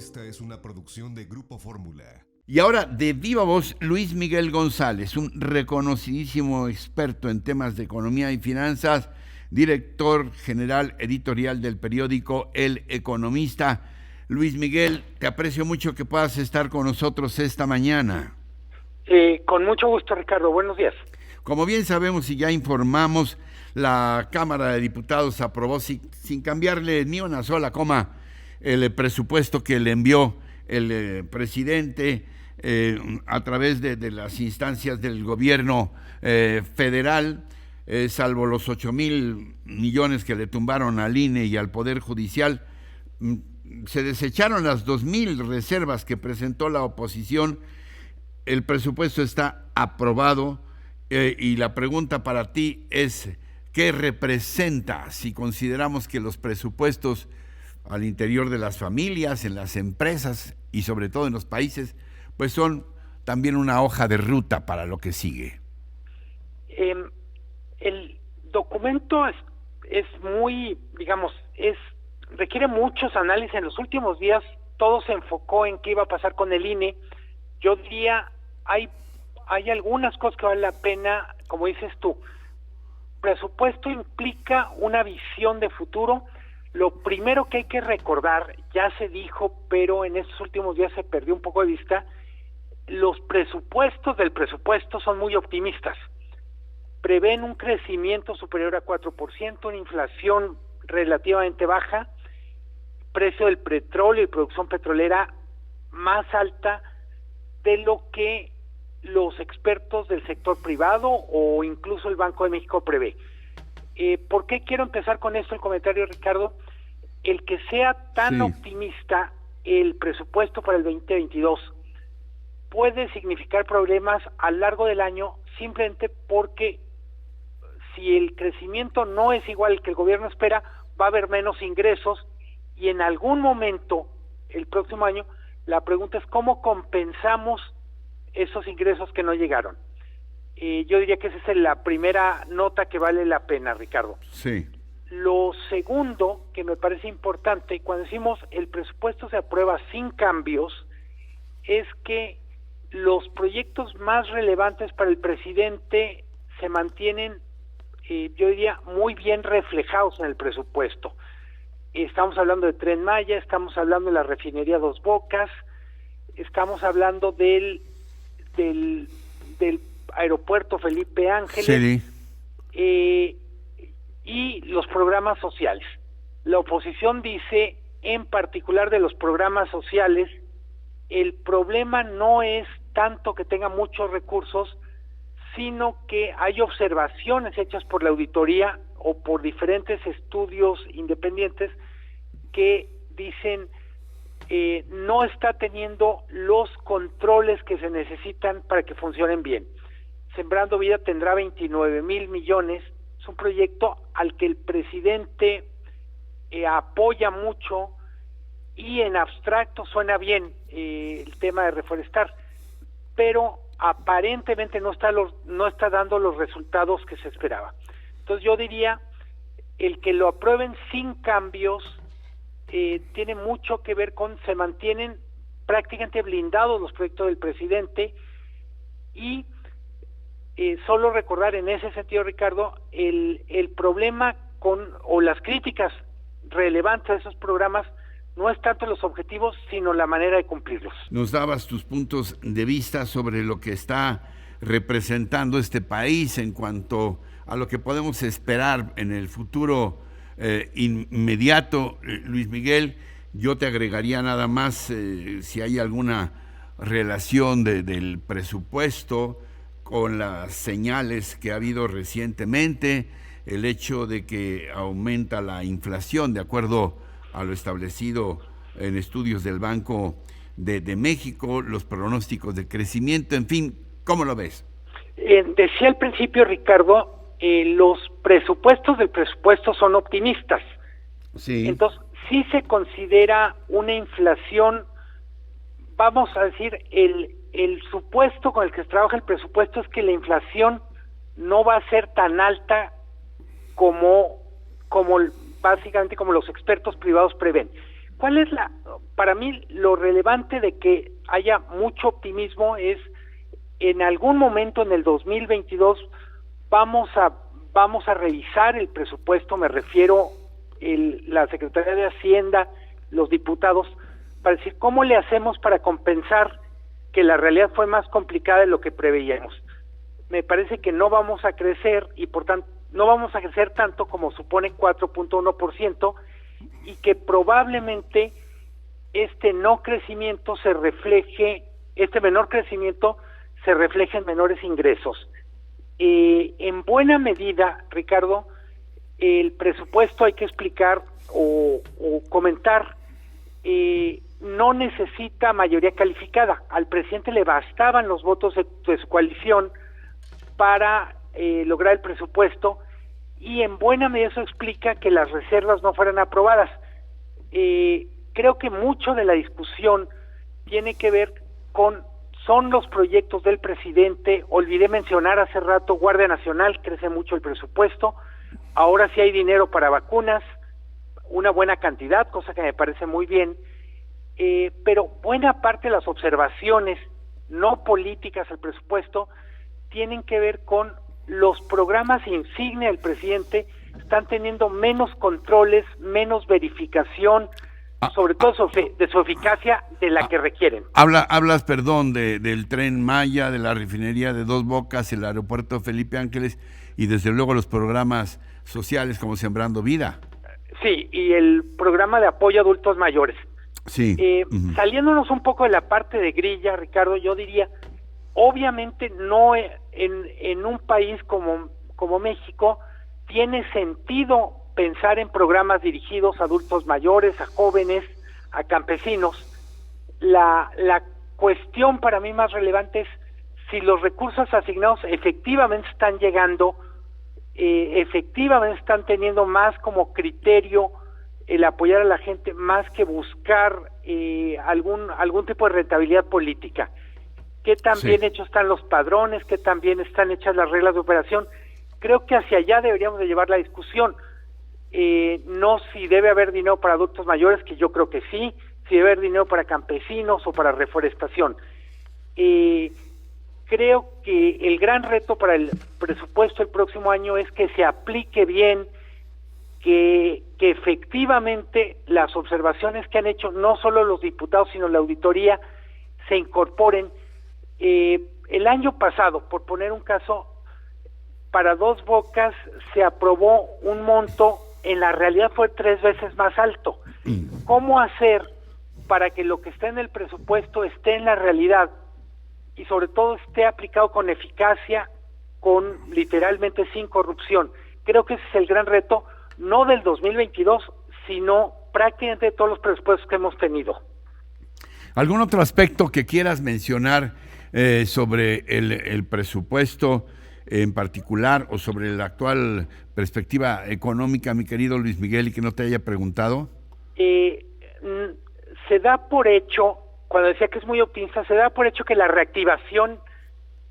Esta es una producción de Grupo Fórmula. Y ahora, de viva voz, Luis Miguel González, un reconocidísimo experto en temas de economía y finanzas, director general editorial del periódico El Economista. Luis Miguel, te aprecio mucho que puedas estar con nosotros esta mañana. Con mucho gusto, Ricardo. Buenos días. Como bien sabemos y ya informamos, la Cámara de Diputados aprobó sin cambiarle ni una sola coma el presupuesto que le envió el presidente a través de las instancias del gobierno federal, salvo los 8,000 millones que le tumbaron al INE y al Poder Judicial. Se desecharon las 2,000 reservas que presentó la oposición. El presupuesto está aprobado y la pregunta para ti es, ¿qué representa si consideramos que los presupuestos al interior de las familias, en las empresas y sobre todo en los países, pues son también una hoja de ruta para lo que sigue? El documento es muy, requiere muchos análisis. En los últimos días todo se enfocó en qué iba a pasar con el INE. Yo diría, hay algunas cosas que valen la pena, como dices tú. Presupuesto implica una visión de futuro. Lo primero que hay que recordar, ya se dijo, pero en estos últimos días se perdió un poco de vista, los presupuestos del presupuesto son muy optimistas. Prevén un crecimiento superior a 4%, una inflación relativamente baja, precio del petróleo y producción petrolera más alta de lo que los expertos del sector privado o incluso el Banco de México prevé. ¿Por qué quiero empezar con esto el comentario, Ricardo? El que sea tan optimista el presupuesto para el 2022 puede significar problemas a lo largo del año, simplemente porque si el crecimiento no es igual al que el gobierno espera, va a haber menos ingresos y en algún momento, el próximo año, la pregunta es cómo compensamos esos ingresos que no llegaron. Yo diría que esa es la primera nota que vale la pena, Ricardo. Sí. Lo segundo que me parece importante, cuando decimos el presupuesto se aprueba sin cambios, es que los proyectos más relevantes para el presidente se mantienen, yo diría, muy bien reflejados en el presupuesto. Estamos hablando de Tren Maya, estamos hablando de la refinería Dos Bocas, estamos hablando del aeropuerto Felipe Ángeles, y los programas sociales. La oposición dice, en particular de los programas sociales, el problema no es tanto que tenga muchos recursos, sino que hay observaciones hechas por la auditoría o por diferentes estudios independientes que dicen no está teniendo los controles que se necesitan para que funcionen bien. Sembrando Vida tendrá 29,000 millones, es un proyecto al que el presidente apoya mucho y en abstracto suena bien el tema de reforestar, pero aparentemente no está dando los resultados que se esperaba. Entonces yo diría, el que lo aprueben sin cambios tiene mucho que ver con, se mantienen prácticamente blindados los proyectos del presidente y solo recordar en ese sentido, Ricardo, el problema o las críticas relevantes a esos programas no es tanto los objetivos, sino la manera de cumplirlos. Nos dabas tus puntos de vista sobre lo que está representando este país en cuanto a lo que podemos esperar en el futuro inmediato. Luis Miguel, yo te agregaría nada más si hay alguna relación del presupuesto con las señales que ha habido recientemente, el hecho de que aumenta la inflación de acuerdo a lo establecido en estudios del Banco de México, los pronósticos de crecimiento, en fin, ¿cómo lo ves? Decía al principio, Ricardo, los presupuestos del presupuesto son optimistas. Sí. Entonces, sí se considera una inflación, vamos a decir, el supuesto con el que se trabaja el presupuesto es que la inflación no va a ser tan alta como básicamente como los expertos privados prevén. para mí lo relevante de que haya mucho optimismo es en algún momento en el 2022 vamos a revisar el presupuesto, me refiero la Secretaría de Hacienda, los diputados, para decir cómo le hacemos para compensar que la realidad fue más complicada de lo que preveíamos. Me parece que no vamos a crecer y por tanto no vamos a crecer tanto como supone 4.1% y que probablemente este menor crecimiento se refleje en menores ingresos. En buena medida, Ricardo, el presupuesto hay que explicar o comentar, no necesita mayoría calificada. Al presidente le bastaban los votos de su coalición para lograr el presupuesto y en buena medida eso explica que las reservas no fueran aprobadas. Creo que mucho de la discusión tiene que ver son los proyectos del presidente. Olvidé mencionar hace rato Guardia Nacional, crece mucho el presupuesto, ahora sí hay dinero para vacunas, una buena cantidad, cosa que me parece muy bien, pero buena parte de las observaciones no políticas al presupuesto tienen que ver con los programas insignia del presidente, están teniendo menos controles, menos verificación, sobre todo de su eficacia de la que requieren. Hablas, del Tren Maya, de la refinería de Dos Bocas, el aeropuerto Felipe Ángeles y desde luego los programas sociales como Sembrando Vida. Sí, y el programa de apoyo a adultos mayores. Sí. Saliéndonos un poco de la parte de grilla, Ricardo, yo diría, obviamente no en un país como México tiene sentido pensar en programas dirigidos a adultos mayores, a jóvenes, a campesinos. La cuestión para mí más relevante es si los recursos asignados efectivamente están llegando, efectivamente están teniendo más como criterio el apoyar a la gente más que buscar algún tipo de rentabilidad política. ¿Qué tan bien hechos están los padrones? ¿Qué tan bien están hechas las reglas de operación? Creo que hacia allá deberíamos de llevar la discusión. No si debe haber dinero para adultos mayores, que yo creo que sí, si debe haber dinero para campesinos o para reforestación. Creo que el gran reto para el presupuesto el próximo año es que se aplique bien, que efectivamente las observaciones que han hecho no solo los diputados sino la auditoría se incorporen. El año pasado, por poner un caso, para Dos Bocas se aprobó un monto, en la realidad fue 3 veces más alto. ¿Cómo hacer para que lo que esté en el presupuesto esté en la realidad y sobre todo esté aplicado con eficacia, literalmente sin corrupción? Creo que ese es el gran reto, no del 2022, sino prácticamente de todos los presupuestos que hemos tenido. ¿Algún otro aspecto que quieras mencionar sobre el presupuesto en particular o sobre la actual perspectiva económica, mi querido Luis Miguel, y que no te haya preguntado? Se da por hecho, cuando decía que es muy optimista, se da por hecho que la reactivación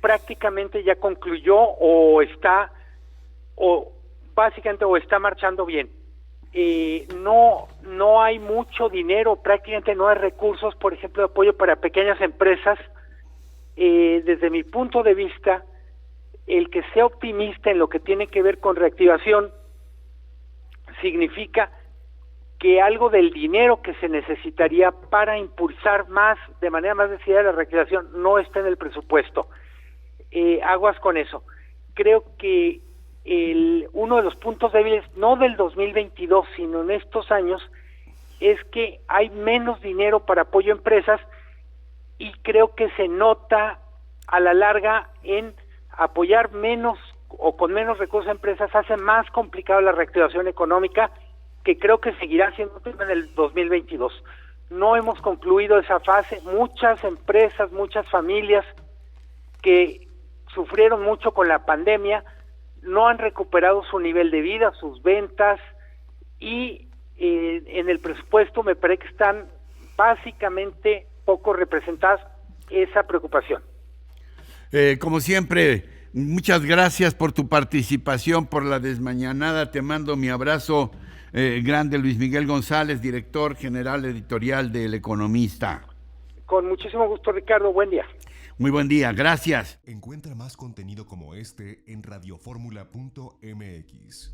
prácticamente ya concluyó o está marchando bien. No hay mucho dinero, prácticamente no hay recursos, por ejemplo, de apoyo para pequeñas empresas. Desde mi punto de vista, el que sea optimista en lo que tiene que ver con reactivación significa que algo del dinero que se necesitaría para impulsar de manera más decidida la reactivación no está en el presupuesto. Aguas con eso. Creo que uno de los puntos débiles, no del 2022, sino en estos años, es que hay menos dinero para apoyo a empresas y creo que se nota a la larga en apoyar menos o con menos recursos a empresas hace más complicado la reactivación económica, que creo que seguirá siendo en el 2022. No hemos concluido esa fase. Muchas empresas, muchas familias que sufrieron mucho con la pandemia no han recuperado su nivel de vida, sus ventas, y en el presupuesto me parece que están básicamente poco representadas esa preocupación. Como siempre, muchas gracias por tu participación, por la desmañanada. Te mando mi abrazo grande Luis Miguel González, director general editorial de El Economista. Con muchísimo gusto, Ricardo. Buen día. Muy buen día, gracias. Encuentra más contenido como este en radioformula.mx.